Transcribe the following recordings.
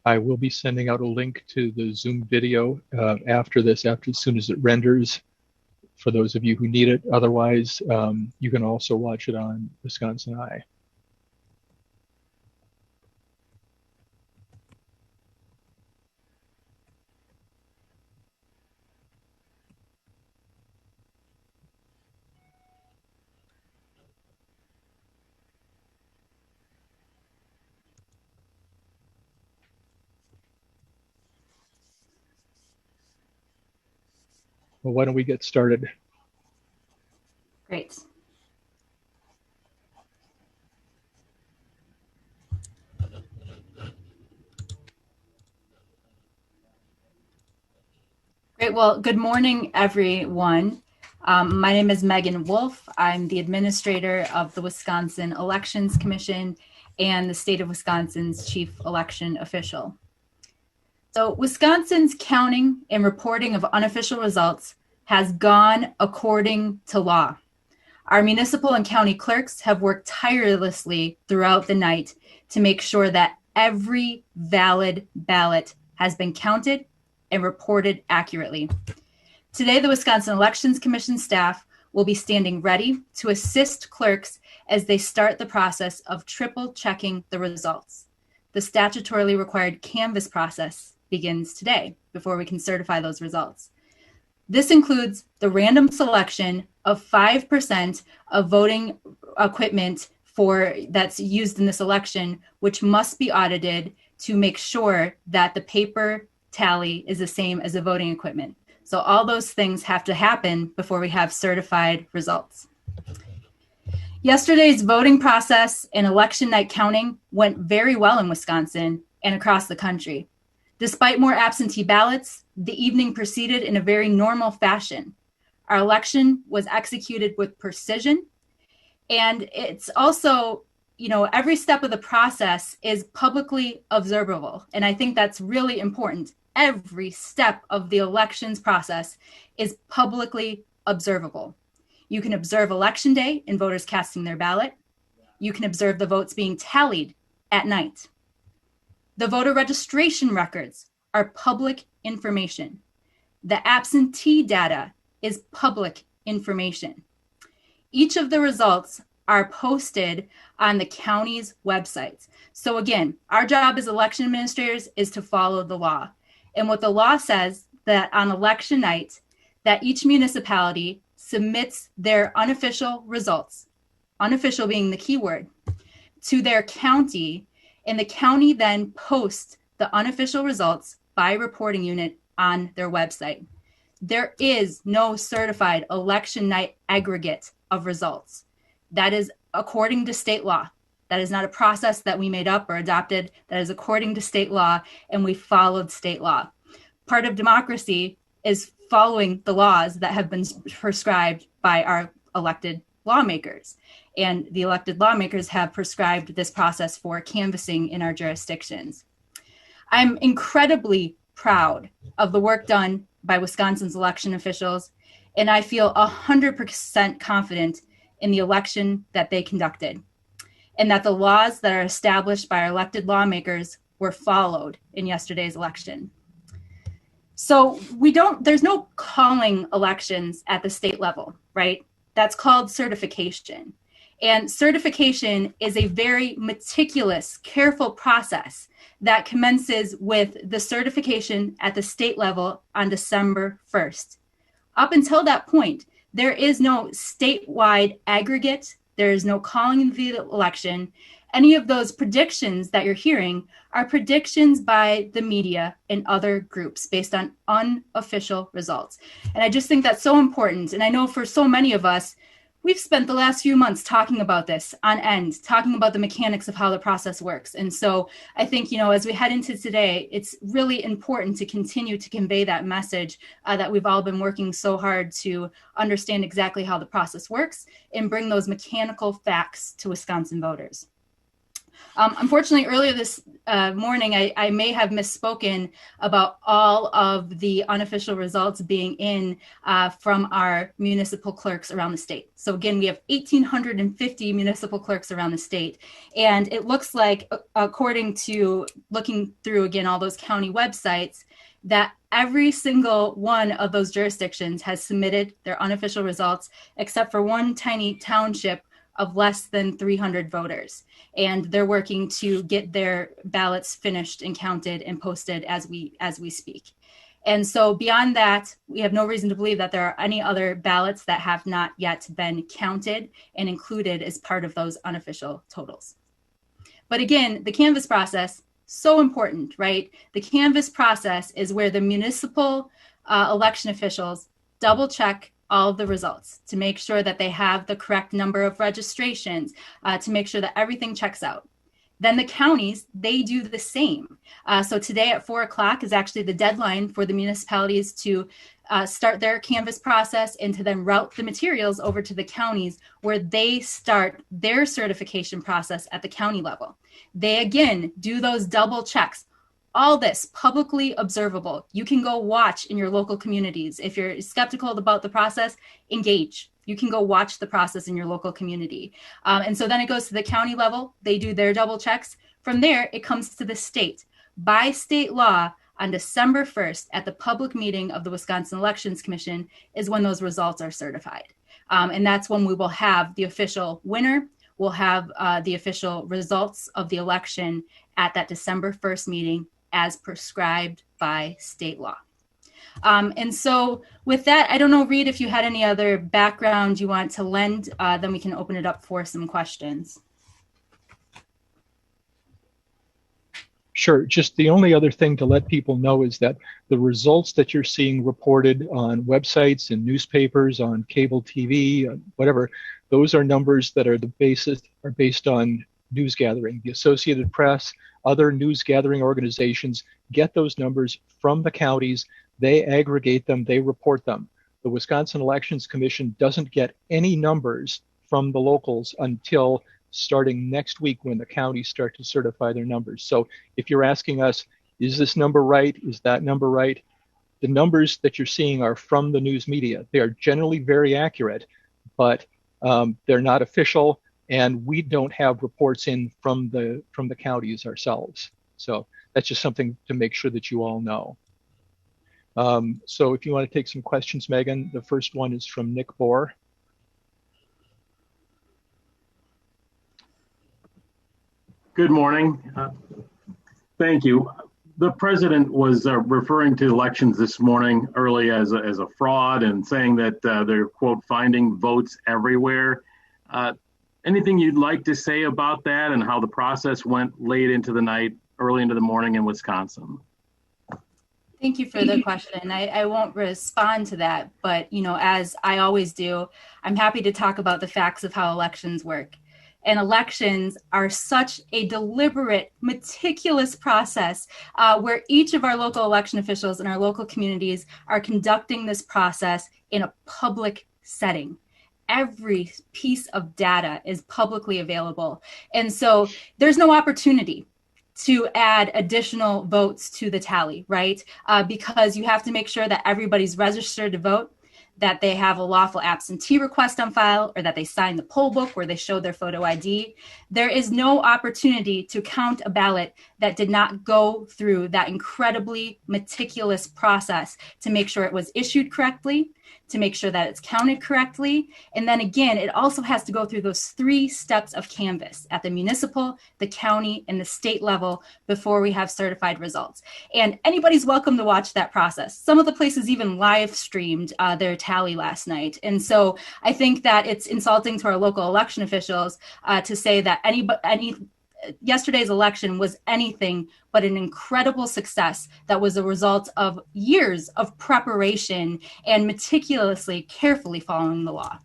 I will be sending out a link to the Zoom video after this, as soon as it renders, for those of you who need it. Otherwise, you can also watch it on Wisconsin Eye. Well, why don't we get started? Great. Great. Well, good morning, everyone. My name is Meagan Wolfe. I'm the administrator of the Wisconsin Elections Commission and the state of Wisconsin's chief election official. So Wisconsin's counting and reporting of unofficial results has gone according to law. Our municipal and county clerks have worked tirelessly throughout the night to make sure that every valid ballot has been counted and reported accurately. Today, the Wisconsin Elections Commission staff will be standing ready to assist clerks as they start the process of triple checking the results. The statutorily required canvass process begins today before we can certify those results. This includes the random selection of 5% of voting equipment that's used in this election, which must be audited to make sure that the paper tally is the same as the voting equipment. So all those things have to happen before we have certified results. Yesterday's voting process and election night counting went very well in Wisconsin and across the country. Despite more absentee ballots, the evening proceeded in a very normal fashion. Our election was executed with precision, and it's also, every step of the process is publicly observable. And I think that's really important. Every step of the elections process is publicly observable. You can observe election day and voters casting their ballot. You can observe the votes being tallied at night. The voter registration records are public information. The absentee data is public information. Each of the results are posted on the county's websites. So again, our job as election administrators is to follow the law. And what the law says that on election night, that each municipality submits their unofficial results, unofficial being the key word, to their county, and the county then posts the unofficial results by reporting unit on their website. There is no certified election night aggregate of results. That is according to state law. That is not a process that we made up or adopted. That is according to state law, and we followed state law. Part of democracy is following the laws that have been prescribed by our elected lawmakers. And the elected lawmakers have prescribed this process for canvassing in our jurisdictions. I'm incredibly proud of the work done by Wisconsin's election officials, and I feel 100% confident in the election that they conducted, and that the laws that are established by our elected lawmakers were followed in yesterday's election. So there's no calling elections at the state level, right? That's called certification. And certification is a very meticulous, careful process that commences with the certification at the state level on December 1st. Up until that point, there is no statewide aggregate. There is no calling the election. Any of those predictions that you're hearing are predictions by the media and other groups based on unofficial results. And I just think that's so important. And I know for so many of us, we've spent the last few months talking about this on end, talking about the mechanics of how the process works. And so I think, as we head into today, it's really important to continue to convey that message that we've all been working so hard to understand exactly how the process works and bring those mechanical facts to Wisconsin voters. Unfortunately, earlier this morning, I may have misspoken about all of the unofficial results being in from our municipal clerks around the state. So again, we have 1,850 municipal clerks around the state. And it looks like, according to looking through, again, all those county websites, that every single one of those jurisdictions has submitted their unofficial results, except for one tiny township of less than 300 voters. And they're working to get their ballots finished and counted and posted as we speak. And so beyond that, we have no reason to believe that there are any other ballots that have not yet been counted and included as part of those unofficial totals. But again, the canvass process, so important, right? The canvass process is where the municipal election officials double check all of the results to make sure that they have the correct number of registrations, to make sure that everything checks out. Then the counties, they do the same. So today at 4 o'clock is actually the deadline for the municipalities to start their canvass process and to then route the materials over to the counties, where they start their certification process at the county level. They again do those double checks. All this publicly observable. You can go watch in your local communities. If you're skeptical about the process, engage. You can go watch the process in your local community. And so then it goes to the county level. They do their double checks. From there, it comes to the state. By state law, on December 1st, at the public meeting of the Wisconsin Elections Commission, is when those results are certified. And that's when we will have the official winner. We'll have the official results of the election at that December 1st meeting, as prescribed by state law. And so with that, I don't know, Reed, if you had any other background you want to lend, then we can open it up for some questions. Sure. Just the only other thing to let people know is that the results that you're seeing reported on websites and newspapers, on cable TV, whatever, those are numbers that are based on news gathering. The Associated Press, other news gathering organizations get those numbers from the counties. They aggregate them, they report them. The Wisconsin Elections Commission doesn't get any numbers from the locals until starting next week, when the counties start to certify their numbers. So if you're asking us, is this number right? Is that number right? The numbers that you're seeing are from the news media. They are generally very accurate, but they're not official, and we don't have reports in from the counties ourselves. So that's just something to make sure that you all know. So if you want to take some questions, Megan, the first one is from Nick Bohr. Good morning. Thank you. The president was referring to elections this morning early as a fraud, and saying that they're, quote, finding votes everywhere. Anything you'd like to say about that, and how the process went late into the night, early into the morning in Wisconsin? Thank you for the question. I won't respond to that, but as I always do, I'm happy to talk about the facts of how elections work. And elections are such a deliberate, meticulous process where each of our local election officials in our local communities are conducting this process in a public setting. Every piece of data is publicly available. And so there's no opportunity to add additional votes to the tally, right? Because you have to make sure that everybody's registered to vote, that they have a lawful absentee request on file, or that they sign the poll book where they show their photo ID. There is no opportunity to count a ballot that did not go through that incredibly meticulous process to make sure it was issued correctly, to make sure that it's counted correctly. And then again, it also has to go through those 3 steps of canvass at the municipal, the county, and the state level before we have certified results. And anybody's welcome to watch that process. Some of the places even live streamed their tally last night. And so I think that it's insulting to our local election officials to say that yesterday's election was anything but an incredible success that was a result of years of preparation and meticulously, carefully following the law.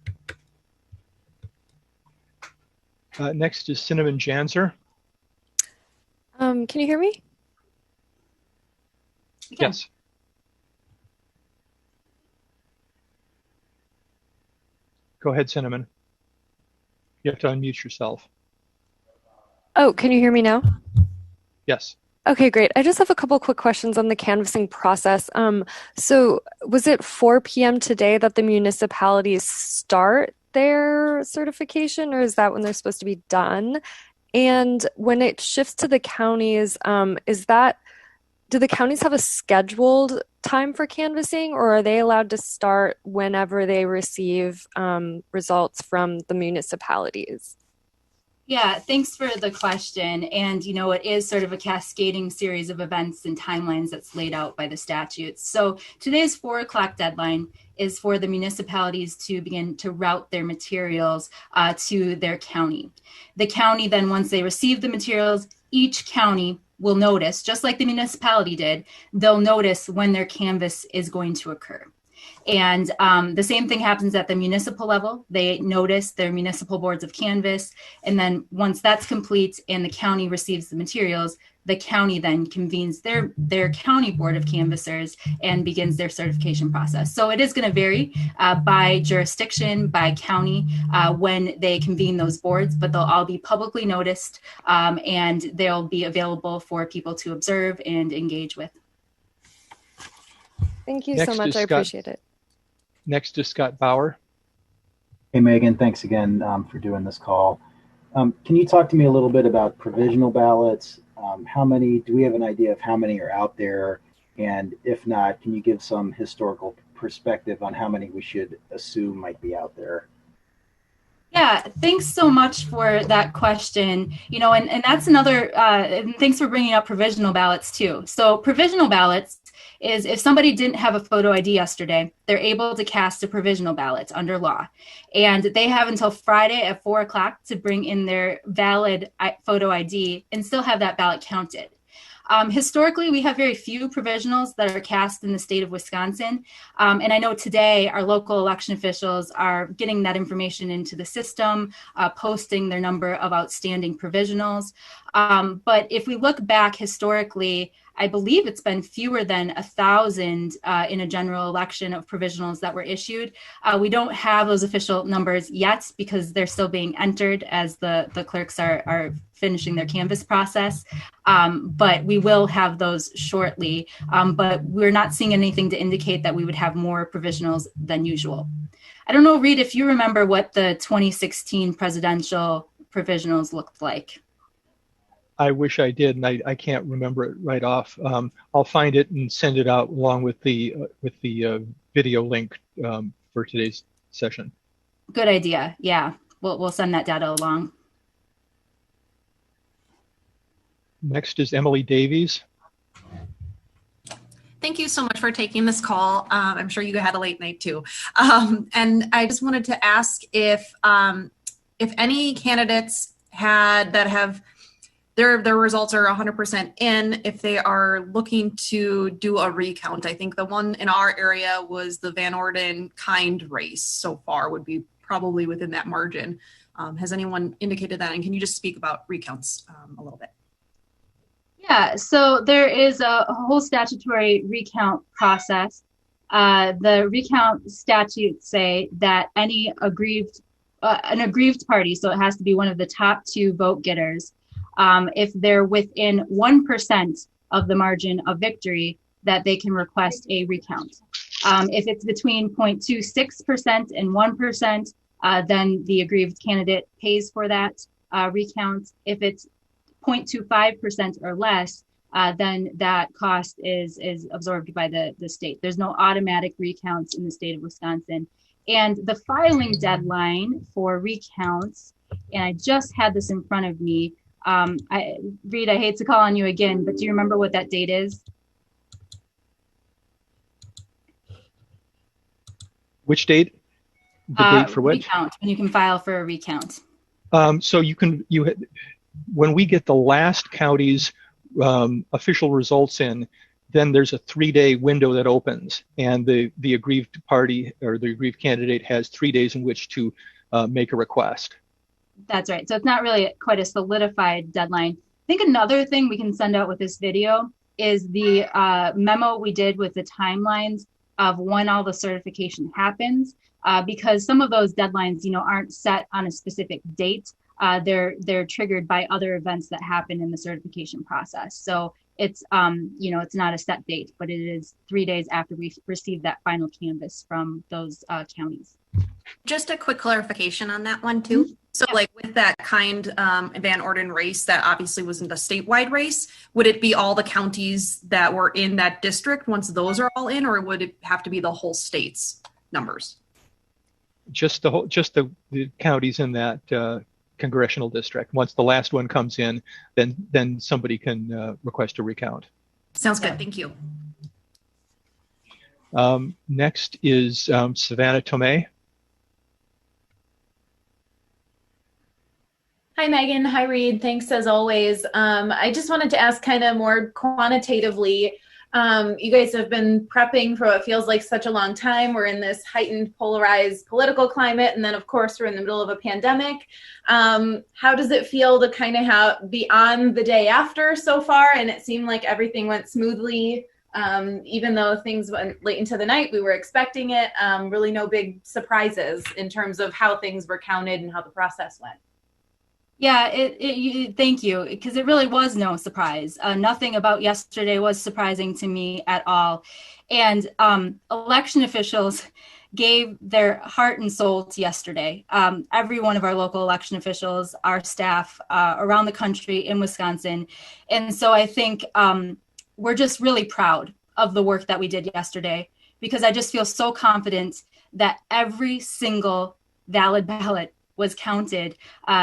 Next is Cinnamon Janzer. Can you hear me? Yes. Go ahead, Cinnamon. You have to unmute yourself. Oh, can you hear me now? Yes. Okay, great. I just have a couple quick questions on the canvassing process. So was it 4 p.m. today that the municipalities start their certification, or is that when they're supposed to be done? And when it shifts to the counties, do the counties have a scheduled time for canvassing, or are they allowed to start whenever they receive results from the municipalities? Yeah, thanks for the question. And, it is sort of a cascading series of events and timelines that's laid out by the statutes. So today's 4 o'clock deadline is for the municipalities to begin to route their materials to their county. The county then, once they receive the materials, each county will notice, just like the municipality did, they'll notice when their canvass is going to occur. And the same thing happens at the municipal level. They notice their municipal boards of canvass. And then once that's complete and the county receives the materials, the county then convenes their county board of canvassers and begins their certification process. So it is going to vary by jurisdiction, by county, when they convene those boards, but they'll all be publicly noticed and they'll be available for people to observe and engage with. Thank you so much. I appreciate it. Next is Scott Bauer. Hey, Megan, thanks again for doing this call. Can you talk to me a little bit about provisional ballots? Do we have an idea of how many are out there? And if not, can you give some historical perspective on how many we should assume might be out there? Yeah, thanks so much for that question. And that's another, and thanks for bringing up provisional ballots too. So provisional ballots is if somebody didn't have a photo ID yesterday, they're able to cast a provisional ballot under law. And they have until Friday at 4 o'clock to bring in their valid photo ID and still have that ballot counted. Historically, we have very few provisionals that are cast in the state of Wisconsin. And I know today our local election officials are getting that information into the system, posting their number of outstanding provisionals. But if we look back historically, I believe it's been fewer than 1,000 in a general election of provisionals that were issued. We don't have those official numbers yet because they're still being entered as the clerks are finishing their canvass process. But we will have those shortly. But we're not seeing anything to indicate that we would have more provisionals than usual. I don't know, Reed, if you remember what the 2016 presidential provisionals looked like. I wish I did, and I can't remember it right off. I'll find it and send it out along with the video link for today's session. Good idea. Yeah, we'll send that data along. Next is Emily Davies. Thank you so much for taking this call. I'm sure you had a late night too. And I just wanted to ask if any candidates have their results are 100% in, if they are looking to do a recount. I think the one in our area was the Van Orden kind race so far would be probably within that margin. Has anyone indicated that? And can you just speak about recounts a little bit? Yeah, so there is a whole statutory recount process. The recount statutes say that an aggrieved party, so it has to be one of the top 2 vote getters, if they're within 1% of the margin of victory, that they can request a recount. If it's between 0.26% and 1%, then the aggrieved candidate pays for that recount. If it's 0.25% or less, then that cost is absorbed by the state. There's no automatic recounts in the state of Wisconsin. And the filing deadline for recounts, and I just had this in front of me, Reed, I hate to call on you again, but do you remember what that date is? Which date? The date for which? Recount, when you can file for a recount. So when we get the last county's official results in, then there's a 3-day window that opens, and the aggrieved party or the aggrieved candidate has 3 days in which to make a request. That's right. So it's not really quite a solidified deadline. I think another thing we can send out with this video is the memo we did with the timelines of when all the certification happens, because some of those deadlines, aren't set on a specific date. they're triggered by other events that happen in the certification process. So it's it's not a set date, but it is 3 days after we receive that final canvas from those counties. Just a quick clarification on that one too. Mm-hmm. So like with that kind Van Orden race that obviously wasn't a statewide race, would it be all the counties that were in that district once those are all in, or would it have to be the whole state's numbers? Just the counties in that congressional district. Once the last one comes in, then somebody can request a recount. Sounds good. Thank you. Next is Savannah Tomei. Hi, Megan. Hi, Reed. Thanks as always. I just wanted to ask kind of more quantitatively, you guys have been prepping for what feels like such a long time. We're in this heightened polarized political climate. And then of course we're in the middle of a pandemic. How does it feel to kind of be on the day after so far? And it seemed like everything went smoothly. Even though things went late into the night, we were expecting it. Really no big surprises in terms of how things were counted and how the process went. Yeah, thank you, because it really was no surprise. Nothing about yesterday was surprising to me at all. And election officials gave their heart and soul to yesterday. Every one of our local election officials, our staff around the country in Wisconsin. And so I think we're just really proud of the work that we did yesterday, because I just feel so confident that every single valid ballot was counted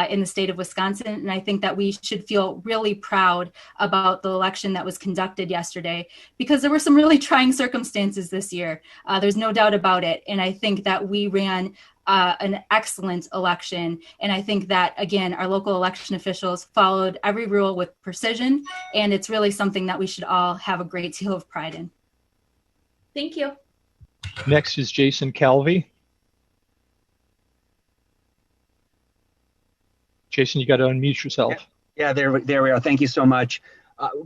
in the state of Wisconsin. And I think that we should feel really proud about the election that was conducted yesterday, because there were some really trying circumstances this year. There's no doubt about it. And I think that we ran an excellent election. And I think that, again, our local election officials followed every rule with precision. And it's really something that we should all have a great deal of pride in. Thank you. Next is Jason Calvey. Jason, you got to unmute yourself. Yeah, there we are. Thank you so much.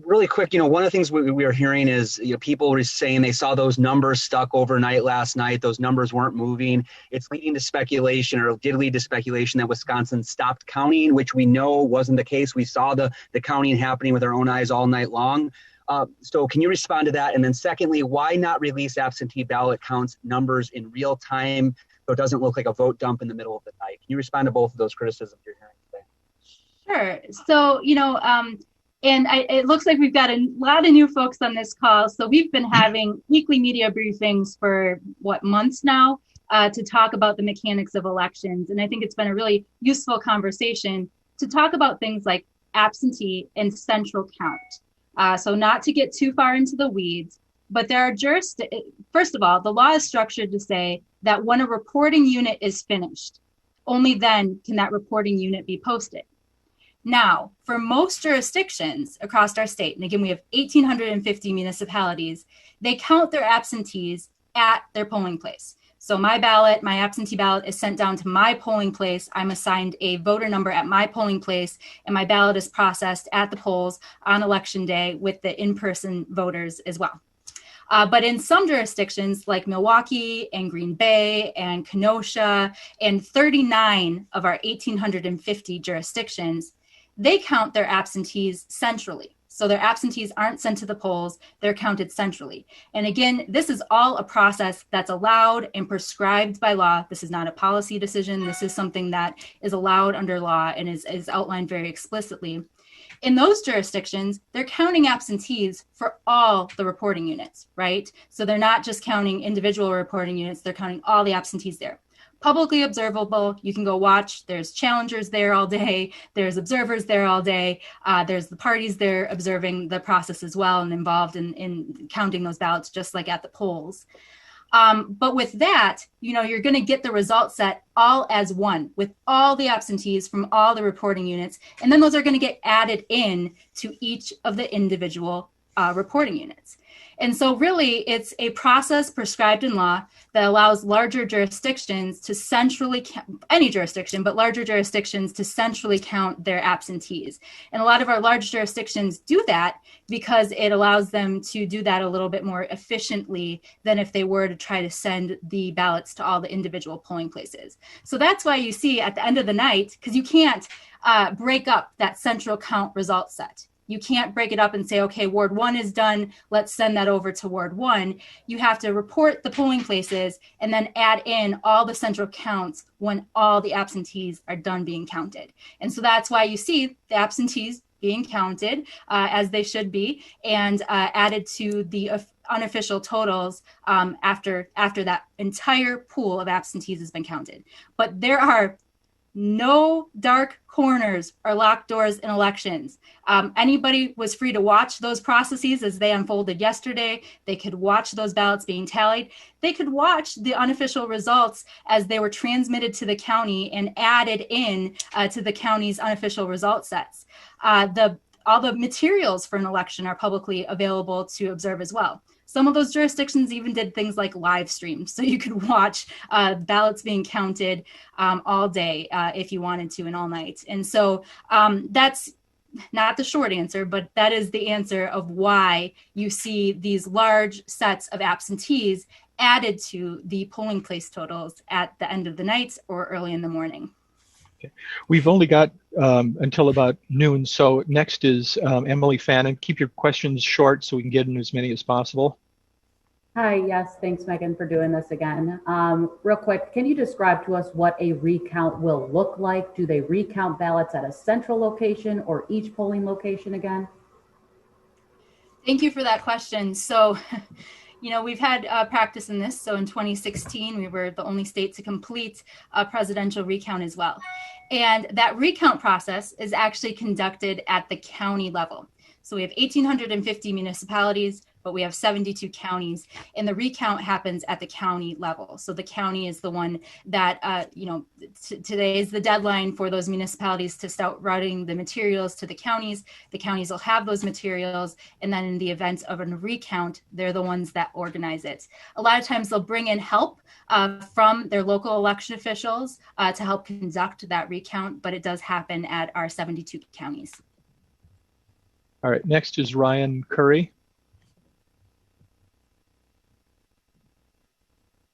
Really quick, one of the things we are hearing is people were saying they saw those numbers stuck overnight last night. Those numbers weren't moving. It's leading to speculation, or did lead to speculation, that Wisconsin stopped counting, which we know wasn't the case. We saw the counting happening with our own eyes all night long. So can you respond to that? And then secondly, why not release absentee ballot counts numbers in real time so it doesn't look like a vote dump in the middle of the night? Can you respond to both of those criticisms you're hearing today? Sure. So, it looks like we've got a lot of new folks on this call. So we've been having weekly media briefings for months now to talk about the mechanics of elections. And I think it's been a really useful conversation to talk about things like absentee and central count. So not to get too far into the weeds, but there are first of all, the law is structured to say that when a reporting unit is finished, only then can that reporting unit be posted. Now, for most jurisdictions across our state, and again, we have 1,850 municipalities, they count their absentees at their polling place. So my absentee ballot is sent down to my polling place. I'm assigned a voter number at my polling place, and my ballot is processed at the polls on election day with the in-person voters as well. But in some jurisdictions like Milwaukee and Green Bay and Kenosha and 39 of our 1,850 jurisdictions, they count their absentees centrally. So their absentees aren't sent to the polls, they're counted centrally. And again, this is all a process that's allowed and prescribed by law. This is not a policy decision. This is something that is allowed under law and is outlined very explicitly. In those jurisdictions, they're counting absentees for all the reporting units, right? So they're not just counting individual reporting units, they're counting all the absentees there. Publicly observable, you can go watch. There's challengers there all day. There's observers there all day. There's the parties there observing the process as well and involved in counting those ballots, just like at the polls. But with that, you're going to get the result set all as one with all the absentees from all the reporting units. And then those are going to get added in to each of the individual reporting units. And so really it's a process prescribed in law that allows larger jurisdictions to centrally, any jurisdiction, but larger jurisdictions to centrally count their absentees. And a lot of our large jurisdictions do that because it allows them to do that a little bit more efficiently than if they were to try to send the ballots to all the individual polling places. So that's why you see at the end of the night, because you can't break up that central count result set. You can't break it up and say, okay, Ward 1 is done, let's send that over to Ward 1. You have to report the polling places and then add in all the central counts when all the absentees are done being counted. And so that's why you see the absentees being counted as they should be and added to the unofficial totals after that entire pool of absentees has been counted. But there are no dark corners or locked doors in elections. Anybody was free to watch those processes as they unfolded yesterday. They could watch those ballots being tallied. They could watch the unofficial results as they were transmitted to the county and added in to the county's unofficial result sets. All the materials for an election are publicly available to observe as well. Some of those jurisdictions even did things like live streams, so you could watch ballots being counted all day if you wanted to and all night. And so that's not the short answer, but that is the answer of why you see these large sets of absentees added to the polling place totals at the end of the night or early in the morning. Okay. We've only got until about noon, so next is Emily Fannin. Keep your questions short so we can get in as many as possible. Hi, yes, thanks Megan for doing this again. Real quick, can you describe to us what a recount will look like? Do they recount ballots at a central location or each polling location again? Thank you for that question. So, we've had practice in this. So in 2016, we were the only state to complete a presidential recount as well. And that recount process is actually conducted at the county level. So we have 1,850 municipalities, but we have 72 counties, and the recount happens at the county level. So the county is the one that, today is the deadline for those municipalities to start routing the materials to the counties. The counties will have those materials, and then in the event of a recount, they're the ones that organize it. A lot of times they'll bring in help from their local election officials to help conduct that recount, but it does happen at our 72 counties. All right, next is Ryan Curry.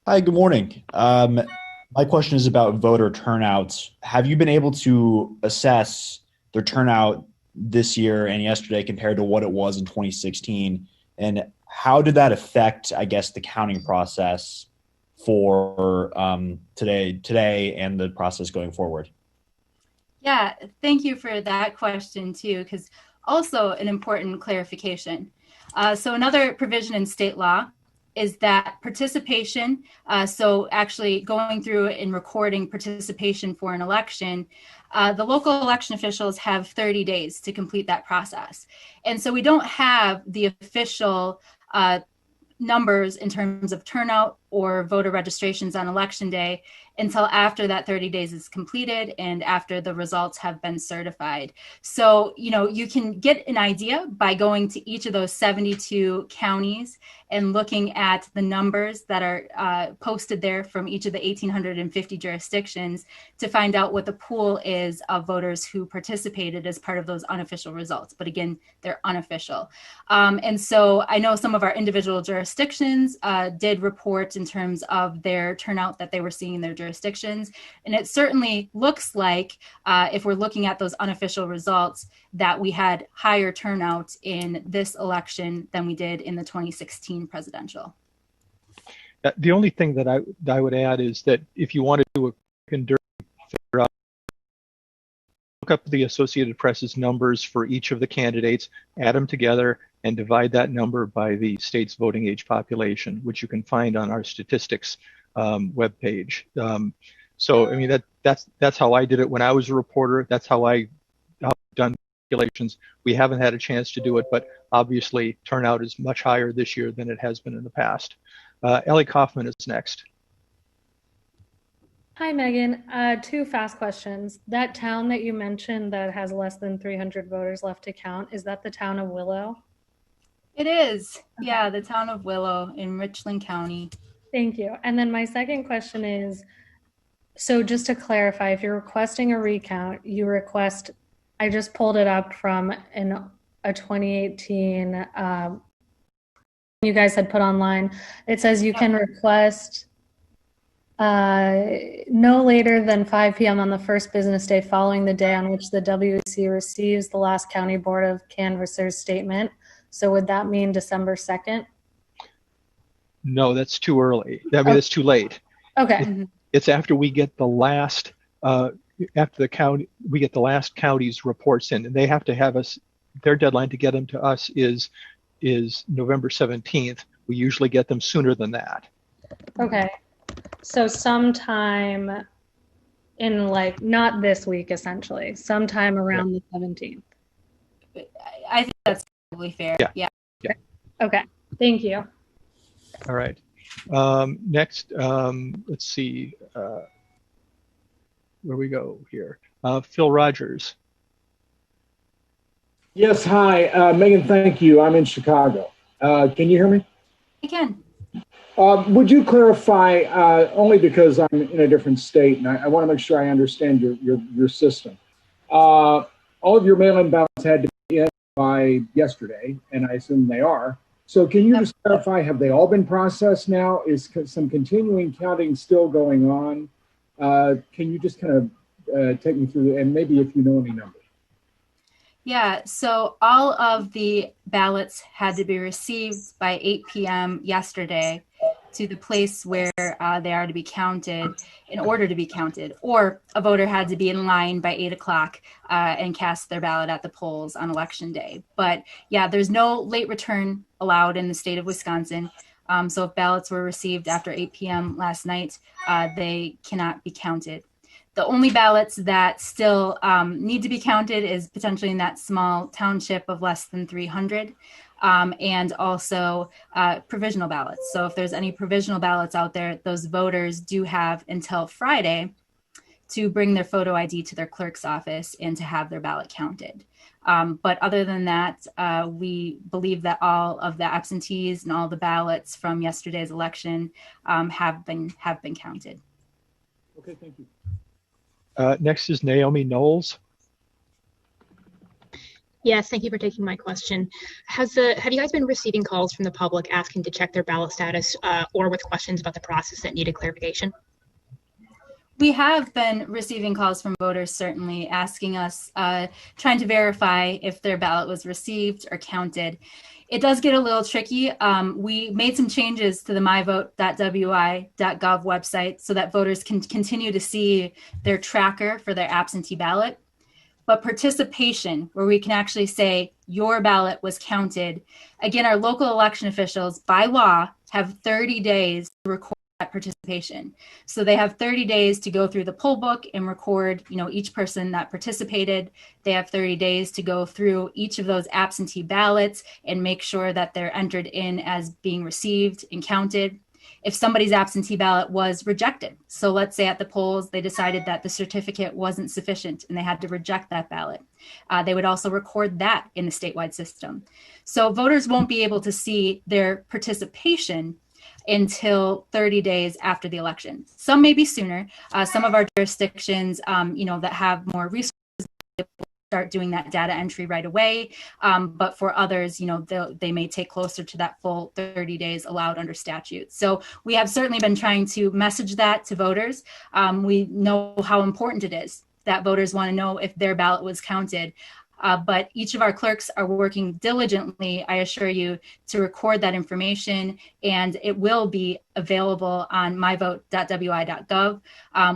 Hi, good morning. My question is about voter turnouts. Have you been able to assess their turnout this year and yesterday compared to what it was in 2016? And how did that affect, I guess, the counting process for today and the process going forward? Yeah, thank you for that question too, because also an important clarification. So another provision in state law is that participation, so actually going through and recording participation for an election, the local election officials have 30 days to complete that process. And so we don't have the official numbers in terms of turnout or voter registrations on election day until after that 30 days is completed and after the results have been certified. So, you can get an idea by going to each of those 72 counties and looking at the numbers that are posted there from each of the 1,850 jurisdictions to find out what the pool is of voters who participated as part of those unofficial results. But again, they're unofficial. And so I know some of our individual jurisdictions did report in terms of their turnout that they were seeing in their jurisdictions. And it certainly looks like, if we're looking at those unofficial results, that we had higher turnout in this election than we did in the 2016 presidential. The only thing that I would add is that if you want to do a figure out, look up the Associated Press's numbers for each of the candidates, add them together, and divide that number by the state's voting age population, which you can find on our statistics webpage. So, I mean, that's how I did it when I was a reporter. That's how I've done calculations. We haven't had a chance to do it, but obviously turnout is much higher this year than it has been in the past. Ellie Kaufman is next. Hi, Megan. Two fast questions. That town that you mentioned that has less than 300 voters left to count, is that the town of Willow? It is. Yeah, the town of Willow in Richland County. Thank you. And then my second question is, so just to clarify, if you're requesting a recount, you request, I just pulled it up from a 2018 you guys had put online. It says you can request no later than 5 p.m. on the first business day following the day on which the WEC receives the last County Board of Canvassers statement. So would that mean December 2nd? No, that's too early. I mean, it's too late. Okay. It's after we get the last, after the county, we get the last county's reports in, and they have to have us, their deadline to get them to us is November 17th. We usually get them sooner than that. Okay. So sometime in, like, not this week, essentially, sometime around the 17th. I think that's probably fair. Yeah. Okay. Thank you. All right. Next, let's see where we go here. Phil Rogers. Yes, hi. Megan, thank you. I'm in Chicago. Can you hear me? I can. Would you clarify, only because I'm in a different state and I want to make sure I understand your system. All of your mail-in ballots had to be in by yesterday, and I assume they are. So can you just clarify, have they all been processed now? Is some continuing counting still going on? Can you just kind of take me through, and maybe if you know any numbers? Yeah, so all of the ballots had to be received by 8 p.m. yesterday to the place where they are to be counted in order to be counted, or a voter had to be in line by 8 o'clock and cast their ballot at the polls on election day. But yeah, there's no late return allowed in the state of Wisconsin. So if ballots were received after 8 p.m. last night, they cannot be counted. The only ballots that still need to be counted is potentially in that small township of less than 300, and also provisional ballots. So if there's any provisional ballots out there, those voters do have until Friday to bring their photo ID to their clerk's office and to have their ballot counted. But other than that, we believe that all of the absentees and all the ballots from yesterday's election have been counted. Okay, thank you. Next is Naomi Knowles. Yes, thank you for taking my question. Have you guys been receiving calls from the public asking to check their ballot status or with questions about the process that needed clarification? We have been receiving calls from voters, certainly asking us, trying to verify if their ballot was received or counted. It does get a little tricky. We made some changes to the myvote.wi.gov website so that voters can continue to see their tracker for their absentee ballot. But participation, where we can actually say your ballot was counted, again, our local election officials by law have 30 days to record that participation. So they have 30 days to go through the poll book and record, each person that participated. They have 30 days to go through each of those absentee ballots and make sure that they're entered in as being received and counted. If somebody's absentee ballot was rejected, so let's say at the polls, they decided that the certificate wasn't sufficient and they had to reject that ballot, they would also record that in the statewide system. So voters won't be able to see their participation until 30 days after the election. Some may be sooner. Some of our jurisdictions, that have more resources, start doing that data entry right away. But for others, they may take closer to that full 30 days allowed under statute. So we have certainly been trying to message that to voters. We know how important it is that voters want to know if their ballot was counted. But each of our clerks are working diligently, I assure you, to record that information, and it will be available on myvote.wi.gov,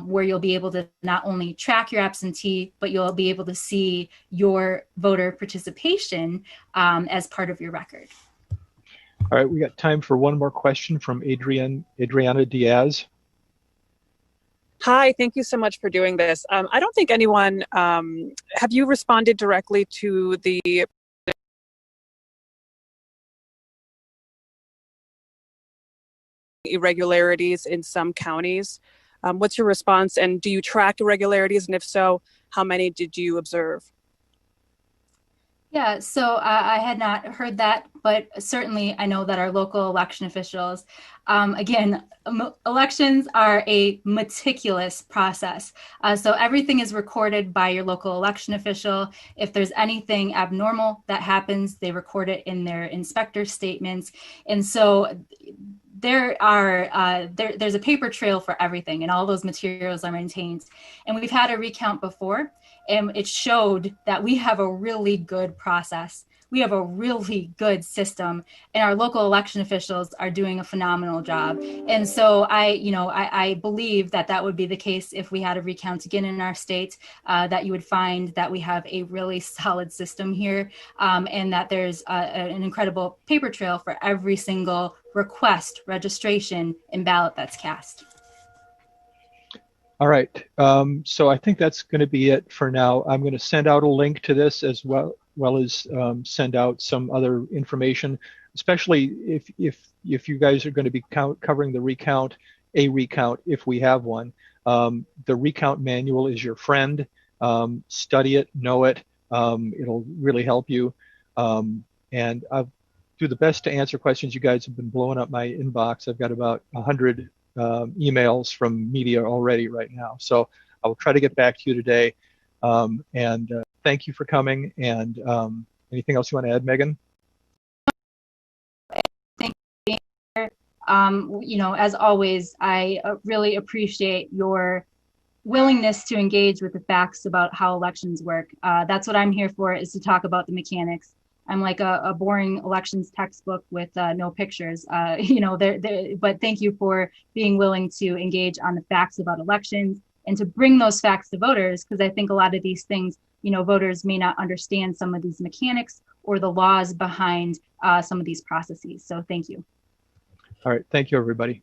where you'll be able to not only track your absentee, but you'll be able to see your voter participation as part of your record. All right, we got time for one more question from Adriana Diaz. Hi, thank you so much for doing this. I don't think anyone, have you responded directly to the irregularities in some counties? What's your response, and do you track irregularities, and if so, how many did you observe? Yeah, so I had not heard that, but certainly I know that our local election officials, again, elections are a meticulous process. So everything is recorded by your local election official. If there's anything abnormal that happens, they record it in their inspector statements. And so there's a paper trail for everything, and all those materials are maintained. And we've had a recount before, and it showed that we have a really good process. We have a really good system, and our local election officials are doing a phenomenal job. And so I believe that would be the case if we had a recount again in our state, that you would find that we have a really solid system here, and that there's an incredible paper trail for every single request, registration, and ballot that's cast. All right. So I think that's going to be it for now. I'm going to send out a link to this as well as send out some other information, especially if you guys are going to be covering the recount, if we have one. The recount manual is your friend. Study it, know it. It'll really help you. And I'll do the best to answer questions. You guys have been blowing up my inbox. I've got about 100 emails from media already right now. So I will try to get back to you today. And thank you for coming. And anything else you want to add, Meagan? Thank you. As always, I really appreciate your willingness to engage with the facts about how elections work. That's what I'm here for, is to talk about the mechanics. I'm like a boring elections textbook with no pictures, but thank you for being willing to engage on the facts about elections and to bring those facts to voters, because I think a lot of these things, voters may not understand some of these mechanics or the laws behind some of these processes. So thank you. All right. Thank you, everybody.